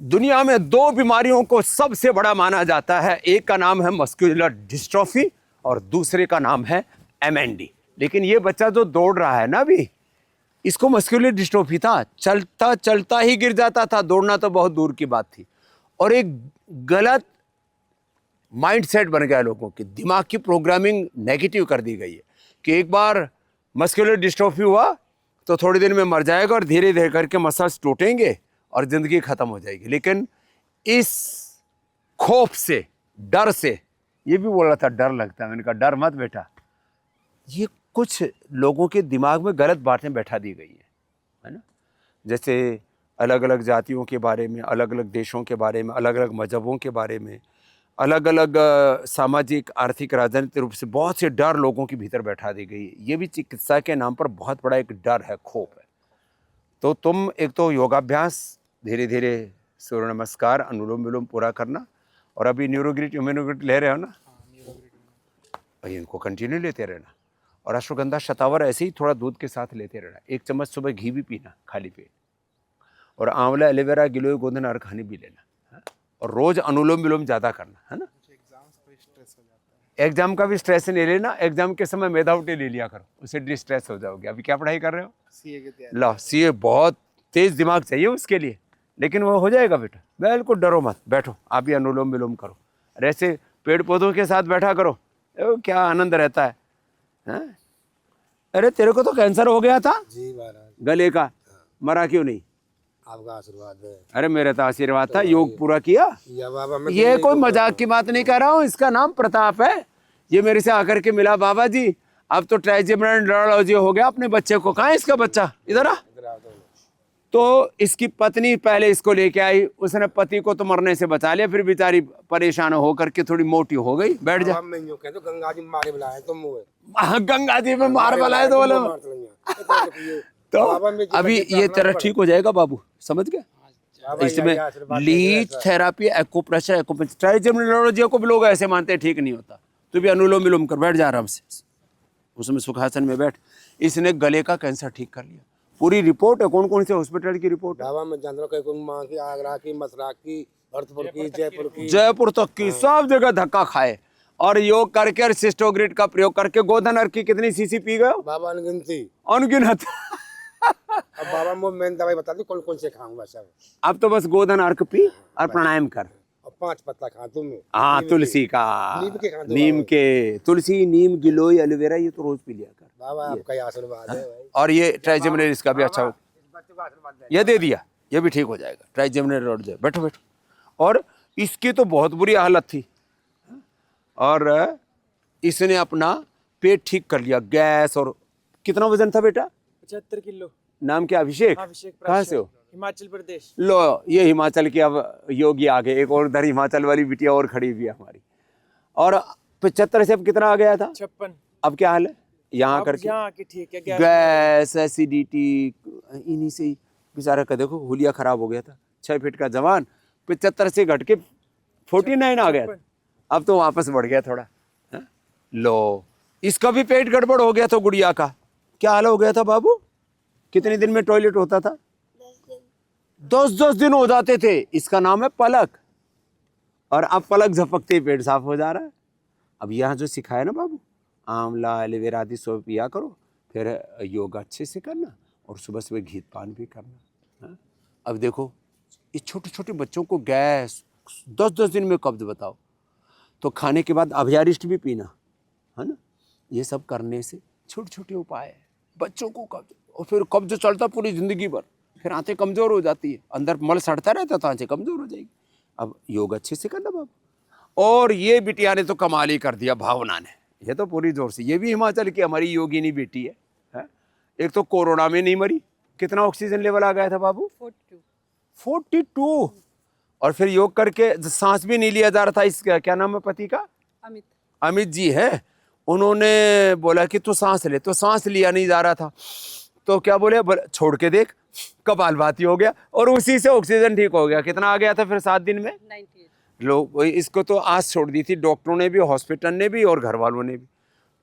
दुनिया में दो बीमारियों को सबसे बड़ा माना जाता है। एक का नाम है मस्कुलर डिस्ट्रोफी और दूसरे का नाम है एमएनडी। लेकिन ये बच्चा जो दौड़ रहा है ना अभी, इसको मस्कुलर डिस्ट्रोफी था, चलता चलता ही गिर जाता था, दौड़ना तो बहुत दूर की बात थी। और एक गलत माइंडसेट बन गया, लोगों की दिमाग की प्रोग्रामिंग नेगेटिव कर दी गई है कि एक बार मस्कुलर डिस्ट्रोफी हुआ तो थोड़ी दिन में मर जाएगा और धीरे धीरे करके मसल्स टूटेंगे और जिंदगी खत्म हो जाएगी। लेकिन इस खौफ से, डर से, ये भी बोल रहा था डर लगता है, मैंने कहा डर मत बेटा, ये कुछ लोगों के दिमाग में गलत बातें बैठा दी गई है ना। जैसे अलग अलग जातियों के बारे में, अलग अलग देशों के बारे में, अलग अलग मजहबों के बारे में, अलग अलग सामाजिक, आर्थिक, राजनीतिक रूप से बहुत से डर लोगों के भीतर बैठा दी गई है। ये भी चिकित्सा के नाम पर बहुत बड़ा एक डर है, खौफ है। तो तुम एक तो योगाभ्यास, धीरे धीरे सूर्य नमस्कार, अनुलोम विलोम पूरा करना, और अभी न्यूरोग्रिट इम्यूनोग्रिट ले रहे हो ना, भाई इनको कंटिन्यू लेते रहना। और अश्वगंधा शतावर ऐसे ही थोड़ा दूध के साथ लेते रहना। 1 चम्मच सुबह घी भी पीना खाली पेट, और आंवला, एलोवेरा, गिलोय, गोंदन, अर्क, हनी भी लेना, है? और रोज अनुलोम विलोम ज्यादा करना, है ना। एग्जाम का भी स्ट्रेस नहीं लेना, एग्जाम के समय मेधाउटी ले लिया करो, उससे डिस्ट्रेस हो जाओगे। अभी क्या पढ़ाई कर रहे हो? सीए की तैयारी। लो, सीए बहुत तेज दिमाग चाहिए उसके लिए, लेकिन वो हो जाएगा बेटा, बिल्कुल डरो मत, बैठो आप भी अनुलोम विलोम करो। और ऐसे पेड़ पौधों के साथ बैठा करो, क्या आनंद रहता है। अरे तेरे को तो कैंसर हो गया था जी महाराज, गले का, मरा क्यों नहीं? आपका आशीर्वाद है। अरे मेरा तो आशीर्वाद था, योग पूरा किया। बाबा ये कोई मजाक की बात नहीं कर रहा हूँ, इसका नाम प्रताप है। ये मेरे से आकर के मिला, बाबा जी अब तो ट्राइजेमिनल न्यूरोलॉजी हो गया अपने बच्चे को। कहाँ है इसका बच्चा? इधर आ। तो इसकी पत्नी पहले इसको लेके आई, उसने पति को तो मरने से बचा लिया, फिर बेचारी परेशान होकर के थोड़ी मोटी हो गई। बैठ जा। तो गंगा जी मारे बुलाए तुम, गंगा जी में मार बुलाए तो बोले। तो अभी ये तेरा ठीक हो जाएगा बाबू, समझ गया। इसमें leech therapy, acupressure, acupuncture, trigeminal को भी लोग ऐसे मानते हैं ठीक नहीं होता। तो भी अनुलोम विलोम कर, बैठ जा आराम से, उसमें सुखासन में बैठ। इसने गले का कैंसर ठीक कर लिया। पूरी रिपोर्ट है, कौन कौन से हॉस्पिटल की रिपोर्ट है? बाबा मैं जानता हूँ की, आगरा की, मथुरा की, भरतपुर की, जयपुर तक की, सब जगह धक्का खाए। और योग करके और सिस्टोग्रिड का प्रयोग करके गोधन अर्क की कितनी सीसी पी गए बाबा? अनगिनती, अनगिनत। अब बाबा वो मैंने दवाई बता दी कौन कौन से खाऊंगा सब। अब तो बस गोधन अर्क पी और प्राणायाम कर, और 5 पत्ता खा तुम। हाँ, तुलसी का, नीम के, तुलसी, नीम, गिलोय, एलोवेरा, ये तो रोज पी लिया कर बाबा, आपका आशीर्वाद है। और ये ट्राइजेमिनल इसका भी अच्छा हो, ये दे दिया, ये भी ठीक हो जाएगा। ट्राइजेमिनल रोड जाए, बैठो बैठो। और इसकी तो बहुत बुरी हालत थी, और इसने अपना पेट ठीक कर लिया, गैस। और कितना वजन था बेटा? 75 किलो। नाम क्या? अभिषेक। कहाँ से हो? हिमाचल प्रदेश। लो, ये हिमाचल की अब योगी आ गए। एक और उधर हिमाचल वाली बिटिया और खड़ी हुई है हमारी। और 75 से अब कितना आ गया था? 56। अब क्या हाल है? यहाँ करके यहाँ ठीक है, गैस, एसिडिटी, इन्हीं से ही बेचारा का देखो हुलिया खराब हो गया था। 6 फीट का जवान 75 से घट के 49 आ गया। अब तो वापस बढ़ गया थोड़ा। लो, इसका भी पेट गड़बड़ हो गया था गुड़िया का। क्या हाल हो गया था बाबू? कितने दिन में टॉयलेट होता था? 10 दिन हो जाते थे। इसका नाम है पलक। और अब पलक झपकते ही पेट साफ हो जा रहा है। अब यहाँ जो सिखाया ना बाबू, आंवला, एलोवेरा आदि सब पिया करो, फिर योगा अच्छे से करना, और सुबह सुबह घी पान भी करना। हाँ? अब देखो ये छोटे छोटे बच्चों को गैस, 10 दिन में कब्ज, बताओ। तो खाने के बाद अभयारिष्ट भी पीना, है ना। ये सब करने से छोटे छोटे उपाय है। बच्चों को कब्ज, और फिर कब्ज चलता पूरी जिंदगी भर, फिर आंतें कमजोर हो जाती है, अंदर मल सड़ता रहता तो आंतें कमजोर हो जाएगी। अब योग अच्छे से करना बाबू। और ये बिटिया ने तो कमाल ही कर दिया, भावना ने, ये तो पूरी जोर से। ये भी हिमाचल की हमारी योगिनी बेटी है? एक तो कोरोना में नहीं मरी। कितना ऑक्सीजन लेवल आ गया था बाबू? 42। और फिर योग करके सांस भी नहीं लिया जा रहा था। इसका क्या नाम है पति का? अमित जी है। उन्होंने बोला कि तू सांस ले, तो सांस लिया नहीं जा रहा था। तो क्या बोले छोड़ के देख, कपालभाति हो गया, और उसी से ऑक्सीजन ठीक हो गया। कितना आ गया था फिर 7 दिन में? 98। लोग इसको तो आस छोड़ दी थी डॉक्टरों ने भी, हॉस्पिटल ने भी, और घर वालों ने भी।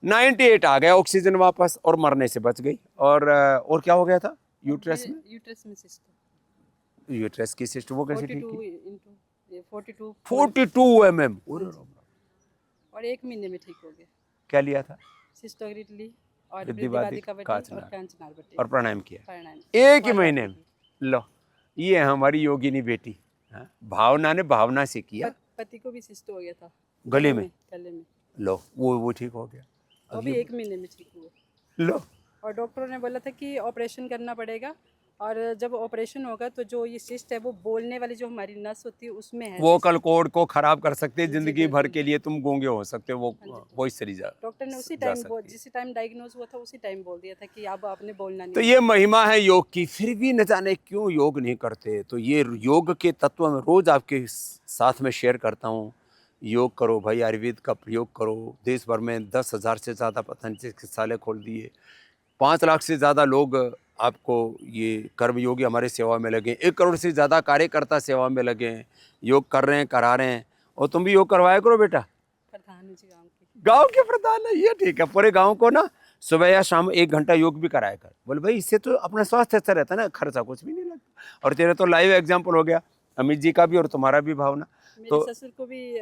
98 आ गया ऑक्सीजन वापस, और मरने से बच गई। और क्या हो गया था? यूट्रस में सिस्ट। यूट्रस की सिस्ट वो कैसे ठीक की? 42 mm। और 1 महीने में ठीक हो गया। क्या लिया था? सिस्टोग्रिटली और वृद्धिवादी कवटी कांचनार और कांचनार बट्टी और प्राणायाम किया प्राणायाम 1 ही महीने में। लो, ये हमारी योगिनी बेटी। हाँ? भावना ने भावना से किया। पति को भी सिस्ट हो गया था गले में। लो, वो ठीक हो गया। वो भी 1 महीने में ठीक हुआ। लो, और डॉक्टरों ने बोला था कि ऑपरेशन करना पड़ेगा, और जब ऑपरेशन होगा तो जो ये सिस्ट है वो बोलने वाली जो हमारी नस होती है उसमें है, वोकल कॉर्ड को खराब कर सकते हैं, जिंदगी भर के लिए तुम गूंगे हो सकते हो। वो वॉइस चली जा। डॉक्टर ने उसी टाइम जिस टाइम डायग्नोज हुआ था उसी टाइम बोल दिया था कि अब आपने बोलना नहीं। तो ये महिमा है योग की। फिर भी न जाने क्यों योग नहीं करते। तो ये योग के तत्व में रोज आपके साथ में शेयर करता हूँ। योग करो भाई, आयुर्वेद का प्रयोग करो। देश भर में 10,000 से ज़्यादा पता नहीं चिकित्सालय खोल दिए। 5 लाख से ज़्यादा लोग आपको ये कर्मयोगी हमारे सेवा में लगे। 1 करोड़ से ज़्यादा कार्यकर्ता सेवा में लगे हैं, योग कर रहे हैं, करा रहे हैं। और तुम भी योग करवाया करो बेटा। प्रधान जी गाँव के प्रधान है, ये ठीक है। पूरे गाँव को ना सुबह या शाम 1 घंटा योग भी कराया कर। बोले भाई इससे तो अपना स्वास्थ्य अच्छा रहता है ना, खर्चा कुछ भी नहीं लगता। और तेरा तो लाइव एग्जाम्पल हो गया अमित जी का भी और तुम्हारा भी भावना। तो ससुर को भी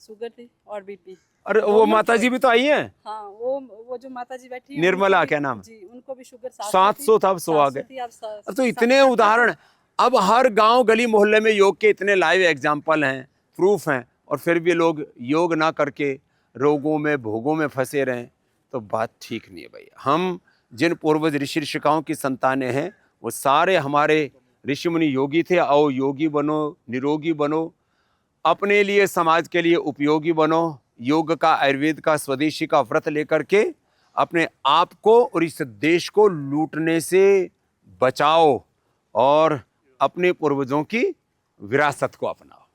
शुगर थी और बीपी। अरे वो माता जी भी तो आई हैं। हाँ, वो जो माता जी बैठी है निर्मला, क्या नाम जी, उनको भी शुगर 700 था, अब 100 आ गए। तो इतने उदाहरण। अब हर गांव गली मोहल्ले में योग के इतने लाइव एग्जाम्पल हैं, प्रूफ हैं, और फिर भी लोग योग ना करके रोगों में भोगों में फंसे रहें, तो बात ठीक नहीं है भाई। हम जिन पूर्वज ऋषि ऋषिकाओं की संतानें हैं वो सारे हमारे ऋषि मुनि योगी थे। आओ योगी बनो, निरोगी बनो, अपने लिए समाज के लिए उपयोगी बनो। योग का, आयुर्वेद का, स्वदेशी का व्रत लेकर के अपने आप को और इस देश को लूटने से बचाओ और अपने पूर्वजों की विरासत को अपनाओ।